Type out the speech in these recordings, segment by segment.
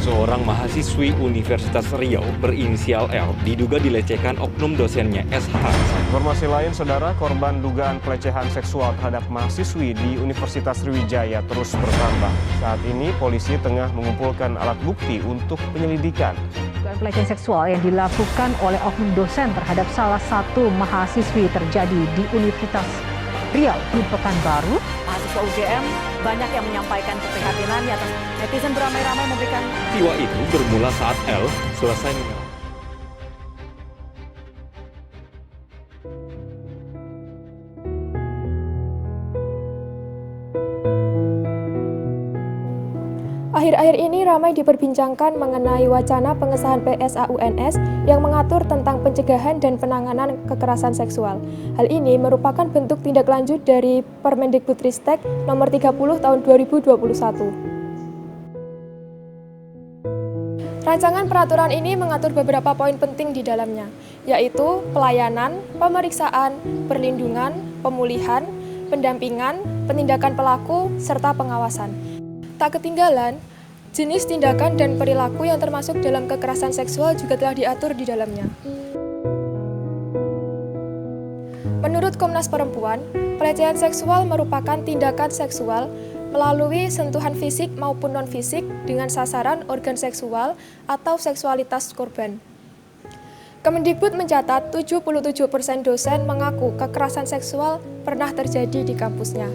Seorang mahasiswi Universitas Riau berinisial L diduga dilecehkan oknum dosennya SH. Informasi lain, saudara, korban dugaan pelecehan seksual terhadap mahasiswi di Universitas Sriwijaya terus bertambah. Saat ini polisi tengah mengumpulkan alat bukti untuk penyelidikan. Dugaan pelecehan seksual yang dilakukan oleh oknum dosen terhadap salah satu mahasiswi terjadi di Universitas Riau di Pekanbaru. Mahasiswa UGM banyak yang menyampaikan keprihatinannya atas netizen beramai-ramai memberikan. Peristiwa itu bermula saat L selesai menyerang. Akhir-akhir ini ramai diperbincangkan mengenai wacana pengesahan PSA UNS yang mengatur tentang pencegahan dan penanganan kekerasan seksual. Hal ini merupakan bentuk tindak lanjut dari Permendikbudristek nomor 30 tahun 2021. Rancangan peraturan ini mengatur beberapa poin penting di dalamnya, yaitu pelayanan, pemeriksaan, perlindungan, pemulihan, pendampingan, penindakan pelaku, serta pengawasan. Tak ketinggalan, jenis tindakan dan perilaku yang termasuk dalam kekerasan seksual juga telah diatur di dalamnya. Menurut Komnas Perempuan, pelecehan seksual merupakan tindakan seksual melalui sentuhan fisik maupun non-fisik dengan sasaran organ seksual atau seksualitas korban. Kemendikbud mencatat 77% dosen mengaku kekerasan seksual pernah terjadi di kampusnya,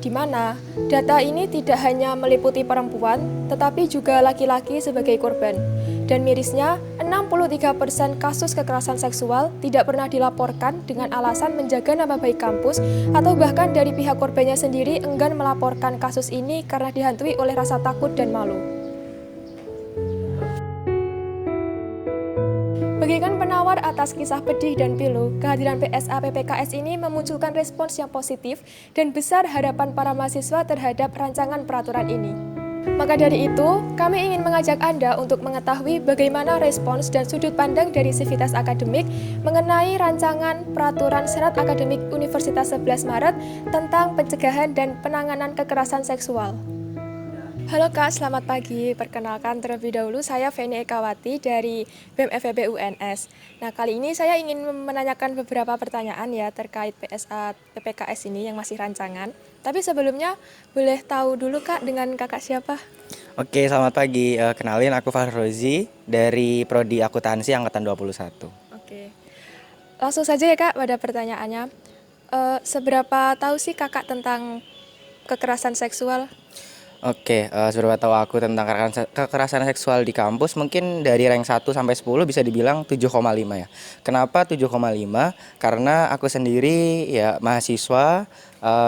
di mana data ini tidak hanya meliputi perempuan, tetapi juga laki-laki sebagai korban. Dan mirisnya, 63% kasus kekerasan seksual tidak pernah dilaporkan dengan alasan menjaga nama baik kampus, atau bahkan dari pihak korbannya sendiri enggan melaporkan kasus ini karena dihantui oleh rasa takut dan malu. Bagikan penawar atas kisah pedih dan pilu, kehadiran PSA PPKS ini memunculkan respons yang positif dan besar harapan para mahasiswa terhadap rancangan peraturan ini. Maka dari itu, kami ingin mengajak Anda untuk mengetahui bagaimana respons dan sudut pandang dari Sivitas Akademik mengenai rancangan peraturan Senat Akademik Universitas 11 Maret tentang pencegahan dan penanganan kekerasan seksual. Halo Kak, selamat pagi. Perkenalkan terlebih dahulu, saya Feni Ekawati dari BEM FEB UNS. Nah, kali ini saya ingin menanyakan beberapa pertanyaan ya terkait PSA PPKS ini yang masih rancangan. Tapi sebelumnya, boleh tahu dulu Kak dengan kakak siapa? Oke, selamat pagi. Kenalin, aku Fahrozi dari Prodi Akuntansi Angkatan 21. Oke, langsung saja ya Kak pada pertanyaannya. Seberapa tahu sih kakak tentang kekerasan seksual? Oke, seberapa tahu aku tentang kekerasan seksual di kampus, mungkin dari rank 1 sampai 10 bisa dibilang 7,5 ya. Kenapa 7,5? Karena aku sendiri ya mahasiswa,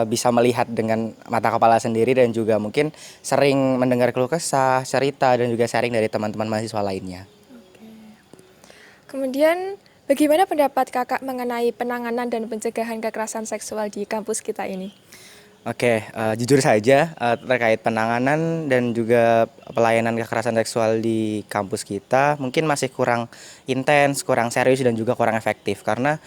bisa melihat dengan mata kepala sendiri dan juga mungkin sering mendengar keluh kesah, cerita dan juga sharing dari teman-teman mahasiswa lainnya. Oke. Kemudian, bagaimana pendapat kakak mengenai penanganan dan pencegahan kekerasan seksual di kampus kita ini? Oke, jujur saja terkait penanganan dan juga pelayanan kekerasan seksual di kampus kita mungkin masih kurang intens, kurang serius dan juga kurang efektif karena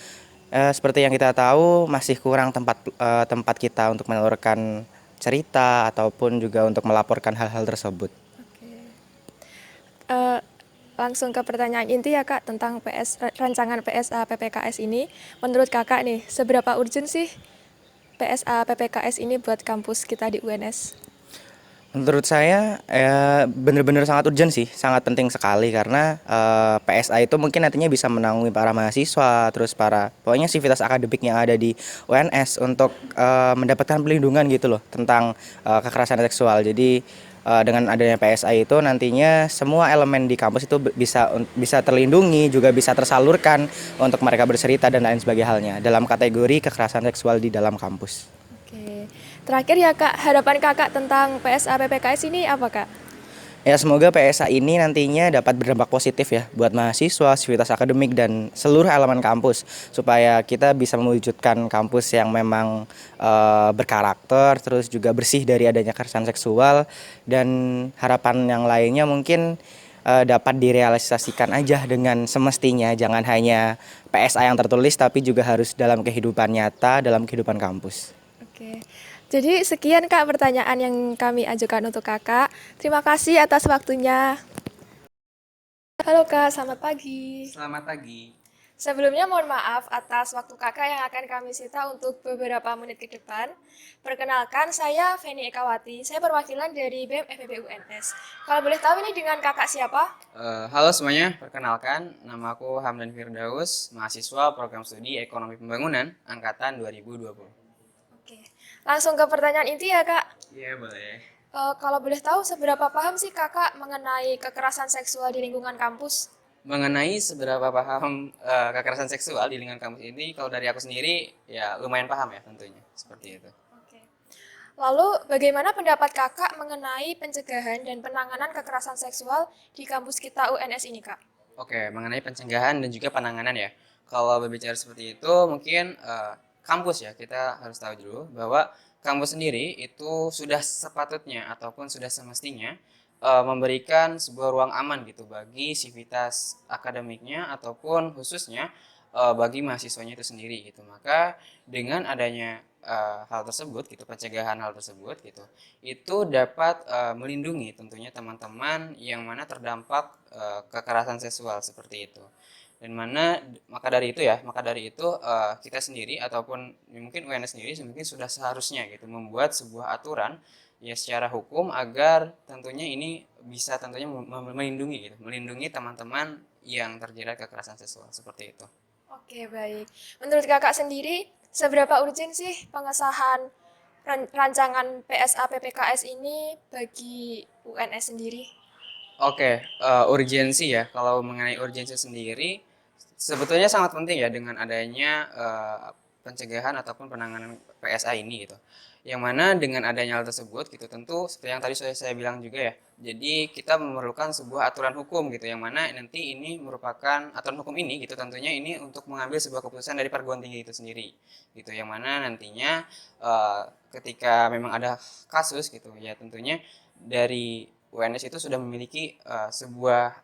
seperti yang kita tahu masih kurang tempat kita untuk menyalurkan cerita ataupun juga untuk melaporkan hal-hal tersebut. Oke. Langsung ke pertanyaan inti ya Kak tentang rancangan PSA PPKS ini. Menurut kakak nih, seberapa urgent sih PSA PPKS ini buat kampus kita di UNS? Menurut saya benar-benar sangat urgent sih, sangat penting sekali karena PSA itu mungkin nantinya bisa menaungi para mahasiswa, terus pokoknya sivitas akademik yang ada di UNS untuk mendapatkan perlindungan gitu loh tentang kekerasan seksual. Jadi dengan adanya PSA itu nantinya semua elemen di kampus itu bisa terlindungi, juga bisa tersalurkan untuk mereka bercerita dan lain sebagainya dalam kategori kekerasan seksual di dalam kampus. Oke. Terakhir ya Kak, harapan kakak tentang PSA PPKS ini apa Kak? Ya, semoga PSA ini nantinya dapat berdampak positif ya buat mahasiswa, sivitas akademik dan seluruh elemen kampus supaya kita bisa mewujudkan kampus yang memang berkarakter, terus juga bersih dari adanya kekerasan seksual, dan harapan yang lainnya mungkin dapat direalisasikan aja dengan semestinya, jangan hanya PSA yang tertulis tapi juga harus dalam kehidupan nyata, dalam kehidupan kampus. Oke. Jadi sekian Kak pertanyaan yang kami ajukan untuk kakak. Terima kasih atas waktunya. Halo Kak, selamat pagi. Selamat pagi. Sebelumnya mohon maaf atas waktu Kakak yang akan kami sita untuk beberapa menit ke depan. Perkenalkan, saya Feni Ekawati, saya perwakilan dari BEM FEB UNS. Kalau boleh tahu ini dengan Kakak siapa? Halo semuanya, perkenalkan nama aku Hamdan Firdaus, mahasiswa program studi Ekonomi Pembangunan angkatan 2020. Oke, langsung ke pertanyaan inti ya Kak. Iya, boleh. Kalau boleh tahu seberapa paham sih Kakak mengenai kekerasan seksual di lingkungan kampus? Mengenai seberapa paham kekerasan seksual di lingkungan kampus ini, kalau dari aku sendiri ya lumayan paham ya tentunya, seperti itu. Oke. Lalu bagaimana pendapat Kakak mengenai pencegahan dan penanganan kekerasan seksual di kampus kita UNS ini Kak? Oke, mengenai pencegahan dan juga penanganan ya. Kalau berbicara seperti itu, mungkin kampus ya, kita harus tahu dulu bahwa kampus sendiri itu sudah sepatutnya ataupun sudah semestinya memberikan sebuah ruang aman gitu bagi sivitas akademiknya ataupun khususnya bagi mahasiswanya itu sendiri gitu. Maka dengan adanya hal tersebut gitu, pencegahan hal tersebut gitu, itu dapat melindungi tentunya teman-teman yang mana terdampak kekerasan seksual seperti itu. Dan mana maka dari itu kita sendiri ataupun mungkin UNS sendiri mungkin sudah seharusnya gitu membuat sebuah aturan ya secara hukum agar tentunya ini bisa tentunya melindungi gitu, melindungi teman-teman yang terjerat kekerasan seksual seperti itu. Oke, baik. Menurut Kakak sendiri, seberapa urgent sih pengesahan rancangan PSA PPKS ini bagi UNS sendiri? Oke, urgensi ya. Kalau mengenai urgensi sendiri, sebetulnya sangat penting ya dengan adanya pencegahan ataupun penanganan PSA ini gitu. Yang mana dengan adanya hal tersebut gitu tentu seperti yang tadi saya bilang juga ya. Jadi kita memerlukan sebuah aturan hukum gitu yang mana nanti ini merupakan aturan hukum ini gitu tentunya ini untuk mengambil sebuah keputusan dari perguruan tinggi itu sendiri gitu yang mana nantinya ketika memang ada kasus gitu ya tentunya dari UNS itu sudah memiliki sebuah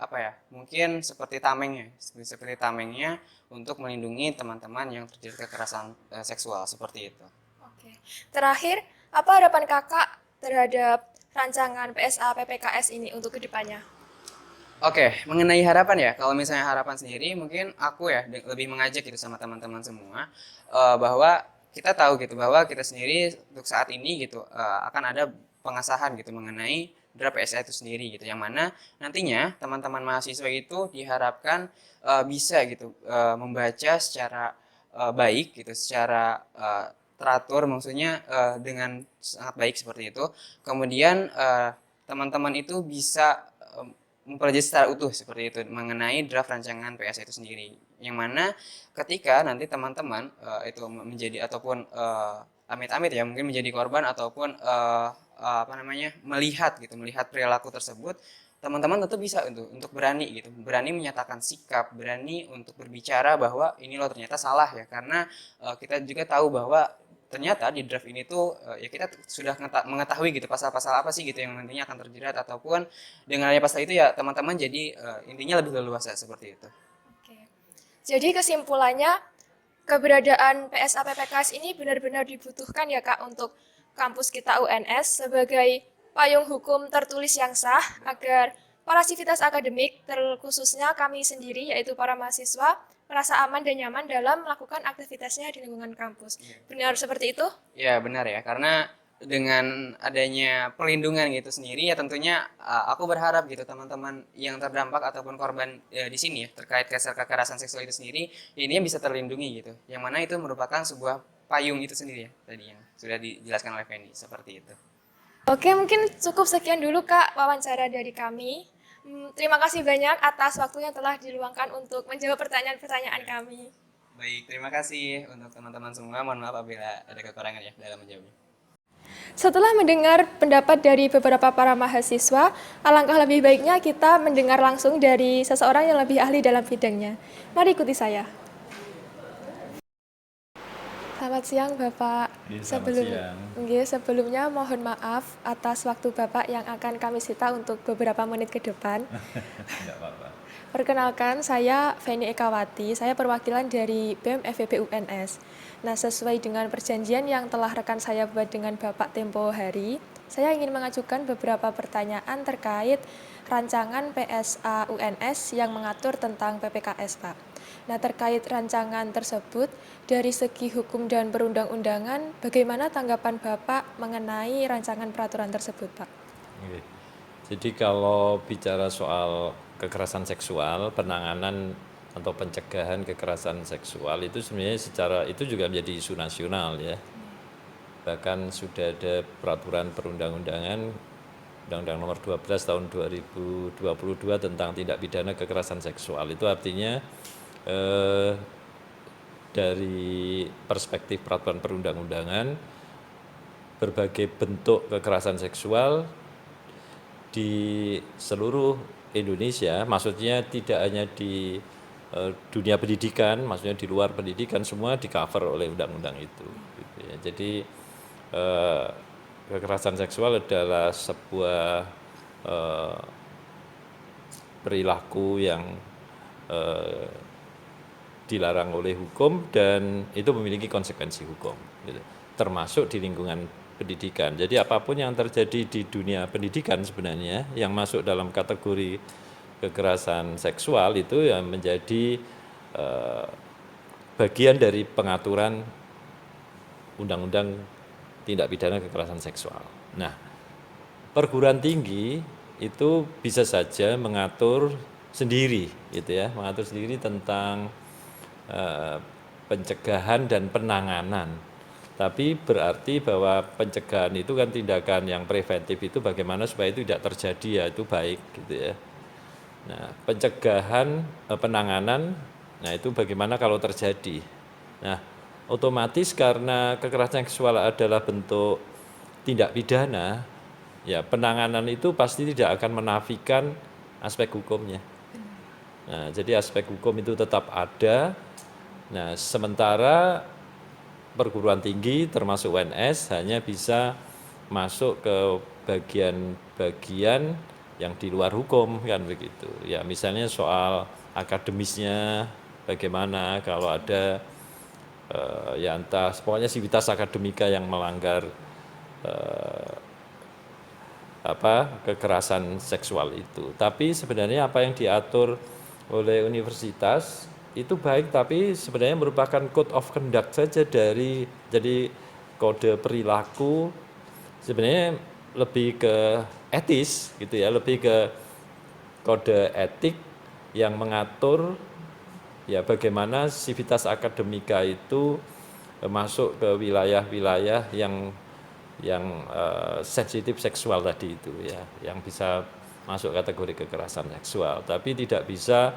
mungkin seperti tamengnya untuk melindungi teman-teman yang terjerat kekerasan seksual seperti itu. Oke. Terakhir, apa harapan Kakak terhadap rancangan PSA PPKS ini untuk kedepannya? Oke, mengenai harapan ya, kalau misalnya harapan sendiri mungkin aku ya lebih mengajak gitu sama teman-teman semua bahwa kita tahu gitu bahwa kita sendiri untuk saat ini gitu akan ada pengesahan gitu mengenai draft PSA itu sendiri gitu yang mana nantinya teman-teman mahasiswa itu diharapkan bisa gitu membaca secara baik gitu secara teratur maksudnya dengan sangat baik seperti itu. Kemudian teman-teman itu bisa mempelajari secara utuh seperti itu mengenai draft rancangan PSA itu sendiri. Yang mana ketika nanti teman-teman itu menjadi ataupun amit-amit ya mungkin menjadi korban ataupun melihat perilaku tersebut, teman-teman tentu bisa untuk berani menyatakan sikap, berani untuk berbicara bahwa ini loh ternyata salah ya karena kita juga tahu bahwa ternyata di draft ini tuh ya kita sudah mengetahui gitu pasal-pasal apa sih gitu yang nantinya akan terjerat ataupun dengan adanya pasal itu ya teman-teman jadi intinya lebih leluasa seperti itu. Oke. Jadi kesimpulannya keberadaan PSA PPKS ini benar-benar dibutuhkan ya Kak untuk kampus kita UNS sebagai payung hukum tertulis yang sah agar para sivitas akademik terkhususnya kami sendiri yaitu para mahasiswa merasa aman dan nyaman dalam melakukan aktivitasnya di lingkungan kampus. Benar seperti itu? Ya benar ya karena dengan adanya perlindungan gitu sendiri ya tentunya aku berharap gitu teman-teman yang terdampak ataupun korban di sini ya terkait kekerasan seksual itu sendiri ini bisa terlindungi gitu. Yang mana itu merupakan sebuah payung itu sendiri ya tadi yang sudah dijelaskan oleh Fendi seperti itu. Oke, mungkin cukup sekian dulu Kak wawancara dari kami. Terima kasih banyak atas waktu yang telah diluangkan untuk menjawab pertanyaan-pertanyaan kami. Baik, terima kasih untuk teman-teman semua. Mohon maaf apabila ada kekurangan ya dalam menjawabnya. Setelah mendengar pendapat dari beberapa para mahasiswa, alangkah lebih baiknya kita mendengar langsung dari seseorang yang lebih ahli dalam bidangnya. Mari ikuti saya. Selamat siang Bapak. Sebelumnya mohon maaf atas waktu Bapak yang akan kami sita untuk beberapa menit ke depan. Tidak apa-apa. Perkenalkan, saya Feni Ekawati, saya perwakilan dari BEM FEB UNS. Nah, sesuai dengan perjanjian yang telah rekan saya buat dengan Bapak tempo hari, Saya ingin mengajukan beberapa pertanyaan terkait rancangan PSA UNS yang mengatur tentang PPKS, Pak. Nah, terkait rancangan tersebut, dari segi hukum dan perundang-undangan, bagaimana tanggapan Bapak mengenai rancangan peraturan tersebut, Pak? Oke. Jadi kalau bicara soal kekerasan seksual, penanganan atau pencegahan kekerasan seksual itu sebenarnya secara itu juga menjadi isu nasional ya. Bahkan sudah ada peraturan perundang-undangan Undang-Undang Nomor 12 Tahun 2022 tentang tindak pidana kekerasan seksual. Itu artinya dari perspektif peraturan perundang-undangan, berbagai bentuk kekerasan seksual di seluruh Indonesia, maksudnya tidak hanya di dunia pendidikan, maksudnya di luar pendidikan, semua di-cover oleh undang-undang itu. Gitu ya. Jadi kekerasan seksual adalah sebuah perilaku yang dilarang oleh hukum dan itu memiliki konsekuensi hukum, gitu. Termasuk di lingkungan pendidikan. Jadi apapun yang terjadi di dunia pendidikan sebenarnya yang masuk dalam kategori kekerasan seksual itu yang menjadi bagian dari pengaturan undang-undang tindak pidana kekerasan seksual. Nah, perguruan tinggi itu bisa saja mengatur sendiri, gitu ya, mengatur sendiri tentang pencegahan dan penanganan. Tapi berarti bahwa pencegahan itu kan tindakan yang preventif itu bagaimana supaya itu tidak terjadi ya itu baik gitu ya. Nah, pencegahan penanganan, nah itu bagaimana kalau terjadi. Nah, otomatis karena kekerasan seksual adalah bentuk tindak pidana, ya penanganan itu pasti tidak akan menafikan aspek hukumnya. Nah, jadi aspek hukum itu tetap ada. Nah, sementara perguruan tinggi termasuk UNS hanya bisa masuk ke bagian-bagian yang di luar hukum kan begitu. Ya misalnya soal akademisnya bagaimana kalau ada ya entah pokoknya sivitas akademika yang melanggar kekerasan seksual itu. Tapi sebenarnya apa yang diatur oleh universitas itu baik, tapi sebenarnya merupakan code of conduct saja jadi kode perilaku sebenarnya lebih ke etis gitu ya, lebih ke kode etik yang mengatur ya bagaimana sivitas akademika itu masuk ke wilayah-wilayah yang sensitif seksual tadi itu ya, yang bisa masuk kategori kekerasan seksual, tapi tidak bisa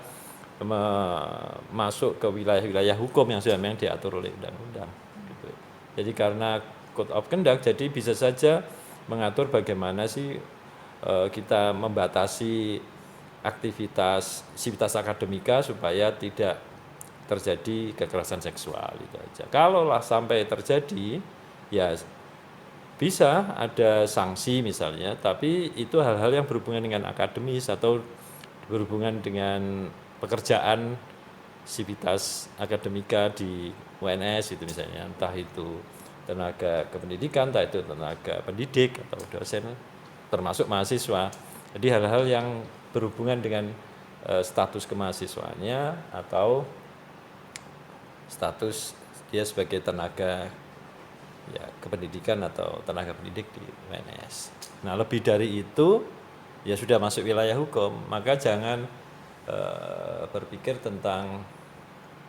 masuk ke wilayah-wilayah hukum yang sudah memang diatur oleh undang-undang. Gitu. Jadi karena code of conduct, jadi bisa saja mengatur bagaimana sih kita membatasi aktivitas sivitas akademika supaya tidak terjadi kekerasan seksual itu aja. Kalaulah sampai terjadi, ya bisa ada sanksi misalnya, tapi itu hal-hal yang berhubungan dengan akademis atau berhubungan dengan pekerjaan sivitas akademika di UNS itu misalnya, entah itu tenaga kependidikan, entah itu tenaga pendidik atau dosen, termasuk mahasiswa. Jadi hal-hal yang berhubungan dengan status kemahasiswaannya atau status dia sebagai tenaga ya kependidikan atau tenaga pendidik di UNS. Nah, lebih dari itu ya sudah masuk wilayah hukum, maka jangan berpikir tentang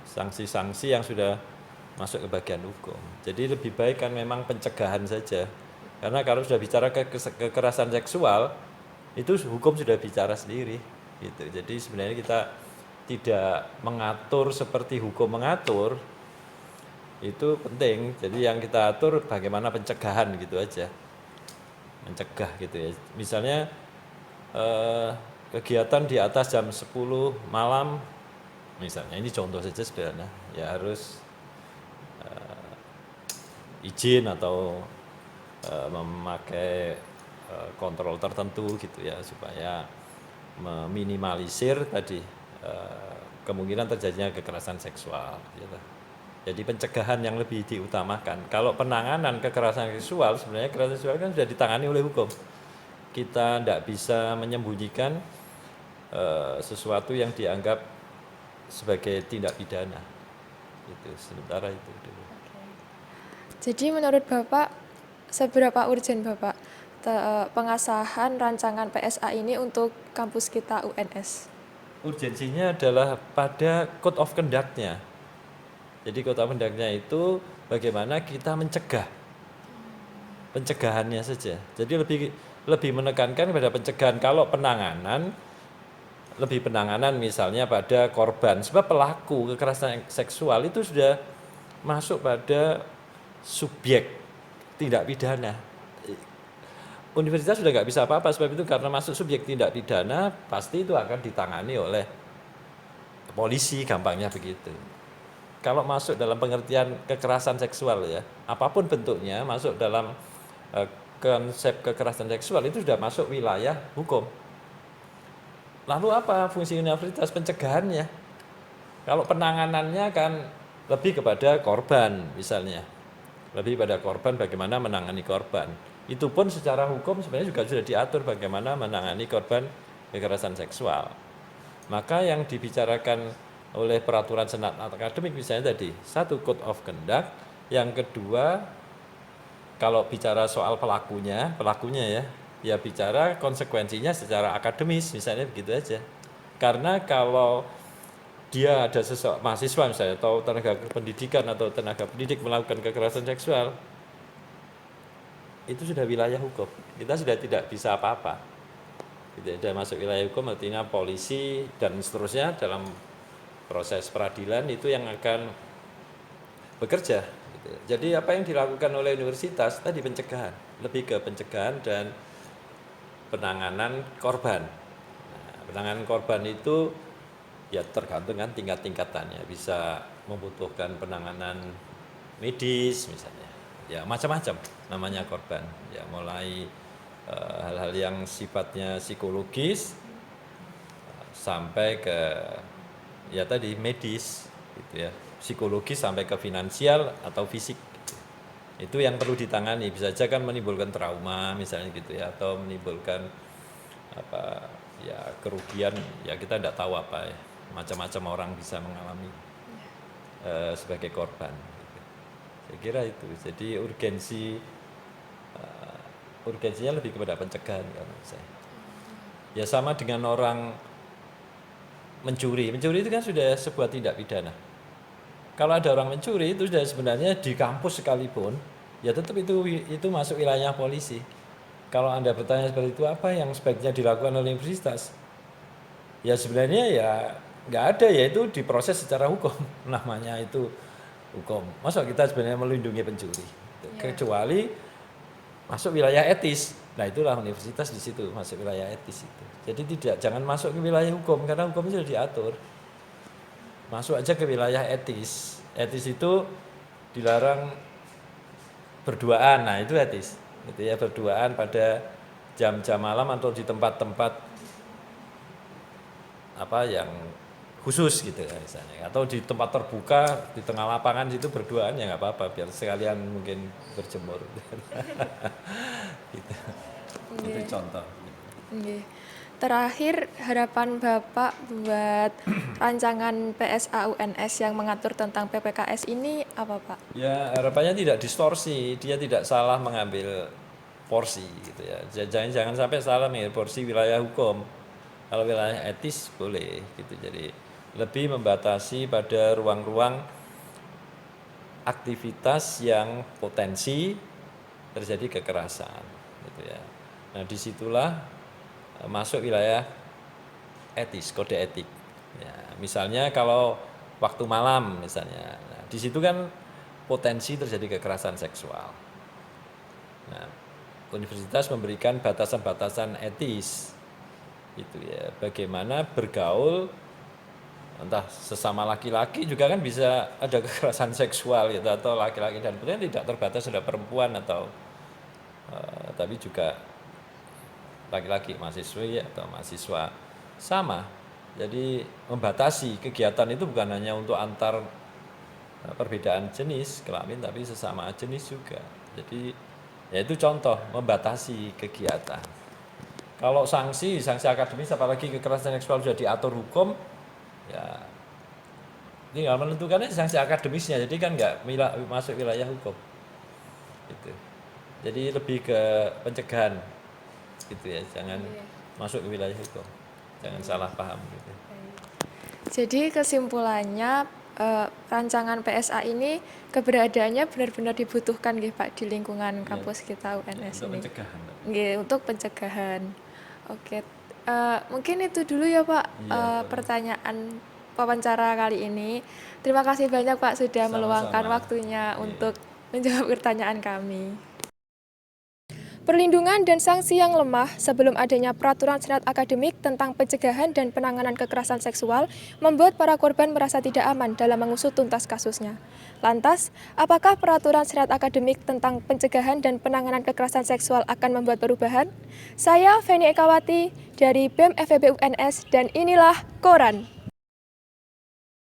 sanksi-sanksi yang sudah masuk ke bagian hukum. Jadi lebih baik kan memang pencegahan saja. Karena kalau sudah bicara kekerasan seksual, itu hukum sudah bicara sendiri. Gitu. Jadi sebenarnya kita tidak mengatur seperti hukum mengatur, itu penting. Jadi yang kita atur bagaimana pencegahan gitu aja. Mencegah gitu ya. Misalnya kegiatan di atas jam 10 malam misalnya, ini contoh saja sederhana, ya harus izin atau memakai kontrol tertentu gitu ya supaya meminimalisir tadi kemungkinan terjadinya kekerasan seksual gitu. Jadi pencegahan yang lebih diutamakan. Kalau penanganan kekerasan seksual, sebenarnya kekerasan seksual kan sudah ditangani oleh hukum. Kita tidak bisa menyembunyikan sesuatu yang dianggap sebagai tindak pidana. Itu sementara itu dulu. Jadi menurut Bapak, seberapa urgen Bapak pengesahan rancangan PSA ini untuk kampus kita UNS? Urgensinya adalah pada code of conduct-nya. Jadi code of conduct-nya itu bagaimana kita mencegah. Pencegahannya saja. Jadi lebih menekankan pada pencegahan. Kalau penanganan, lebih penanganan misalnya pada korban. Sebab pelaku kekerasan seksual itu sudah masuk pada subjek tindak pidana. Universitas sudah nggak bisa apa-apa, sebab itu karena masuk subjek tindak pidana pasti itu akan ditangani oleh polisi, gampangnya begitu. Kalau masuk dalam pengertian kekerasan seksual ya, apapun bentuknya masuk dalam konsep kekerasan seksual itu sudah masuk wilayah hukum. Lalu apa fungsi universitas? Pencegahannya. Kalau penanganannya kan lebih kepada korban misalnya. Lebih pada korban, bagaimana menangani korban. Itu pun secara hukum sebenarnya juga sudah diatur bagaimana menangani korban kekerasan seksual. Maka yang dibicarakan oleh peraturan senat akademik misalnya tadi, satu code of conduct, yang kedua kalau bicara soal pelakunya ya bicara konsekuensinya secara akademis misalnya begitu aja. Karena kalau dia ada mahasiswa misalnya atau tenaga pendidikan atau tenaga pendidik melakukan kekerasan seksual, itu sudah wilayah hukum. Kita sudah tidak bisa apa-apa. Tidak ada masuk wilayah hukum, artinya polisi dan seterusnya dalam proses peradilan itu yang akan bekerja. Jadi apa yang dilakukan oleh universitas tadi pencegahan, lebih ke pencegahan dan penanganan korban. Nah, penanganan korban itu ya tergantung kan tingkat-tingkatannya, bisa membutuhkan penanganan medis misalnya, ya macam-macam namanya korban, ya mulai hal-hal yang sifatnya psikologis sampai ke ya tadi medis gitu ya, psikologis sampai ke finansial atau fisik. Itu yang perlu ditangani, bisa saja kan menimbulkan trauma misalnya gitu ya, atau menimbulkan apa ya kerugian, ya kita tidak tahu apa ya, macam-macam orang bisa mengalami sebagai korban. Saya kira itu. Jadi urgensinya lebih kepada pencegahan kalau saya. Ya sama dengan orang mencuri itu kan sudah sebuah tindak pidana. Kalau ada orang mencuri itu sudah sebenarnya di kampus sekalipun, ya tetap itu masuk wilayah polisi. Kalau Anda bertanya seperti itu, apa yang sebaiknya dilakukan oleh universitas? Ya sebenarnya ya nggak ada, ya itu diproses secara hukum. Namanya itu hukum. Masa kita sebenarnya melindungi pencuri? Kecuali masuk wilayah etis. Nah itulah universitas di situ masuk wilayah etis itu. Jadi jangan masuk ke wilayah hukum karena hukum sudah diatur. Masuk aja ke wilayah etis. Etis itu dilarang berduaan. Nah, itu etis. Gitu ya, berduaan pada jam-jam malam atau di tempat-tempat apa yang khusus gitu ya misalnya. Atau di tempat terbuka di tengah lapangan situ berduaan ya nggak apa-apa, biar sekalian mungkin berjemur. Gitu. Itu contoh. Terakhir, harapan Bapak buat rancangan PSA UNS yang mengatur tentang PPKS ini apa Pak? Ya harapannya tidak distorsi, dia tidak salah mengambil porsi gitu ya. Jangan sampai salah mengambil porsi wilayah hukum. Kalau wilayah etis boleh gitu. Jadi lebih membatasi pada ruang-ruang aktivitas yang potensi terjadi kekerasan gitu ya. Nah disitulah masuk wilayah etis, kode etik. Ya, misalnya kalau waktu malam misalnya, nah, di situ kan potensi terjadi kekerasan seksual. Nah, universitas memberikan batasan-batasan etis, itu ya, bagaimana bergaul, entah sesama laki-laki juga kan bisa ada kekerasan seksual gitu, atau laki-laki dan perempuan tidak terbatas pada perempuan atau tapi juga laki-laki mahasiswi atau mahasiswa sama. Jadi membatasi kegiatan itu bukan hanya untuk antar perbedaan jenis kelamin tapi sesama jenis juga. Jadi ya itu contoh membatasi kegiatan. Kalau sanksi akademis apalagi kekerasan seksual sudah diatur hukum, ya tinggal menentukannya sanksi akademisnya. Jadi kan nggak masuk wilayah hukum. Gitu. Jadi lebih ke pencegahan, gitu ya. Jangan masuk ke wilayah hukum. Jangan salah paham. Gitu. Jadi kesimpulannya rancangan PSA ini keberadaannya benar-benar dibutuhkan nggih Pak di lingkungan kampus kita UNS Untuk ini. pencegahan. Nggih, untuk pencegahan. Oke, mungkin itu dulu ya Pak pertanyaan wawancara kali ini. Terima kasih banyak Pak sudah meluangkan waktunya untuk menjawab pertanyaan kami. Perlindungan dan sanksi yang lemah sebelum adanya peraturan senat akademik tentang pencegahan dan penanganan kekerasan seksual membuat para korban merasa tidak aman dalam mengusut tuntas kasusnya. Lantas, apakah peraturan senat akademik tentang pencegahan dan penanganan kekerasan seksual akan membuat perubahan? Saya Feni Ekawati dari BEM FEB UNS dan inilah Koran.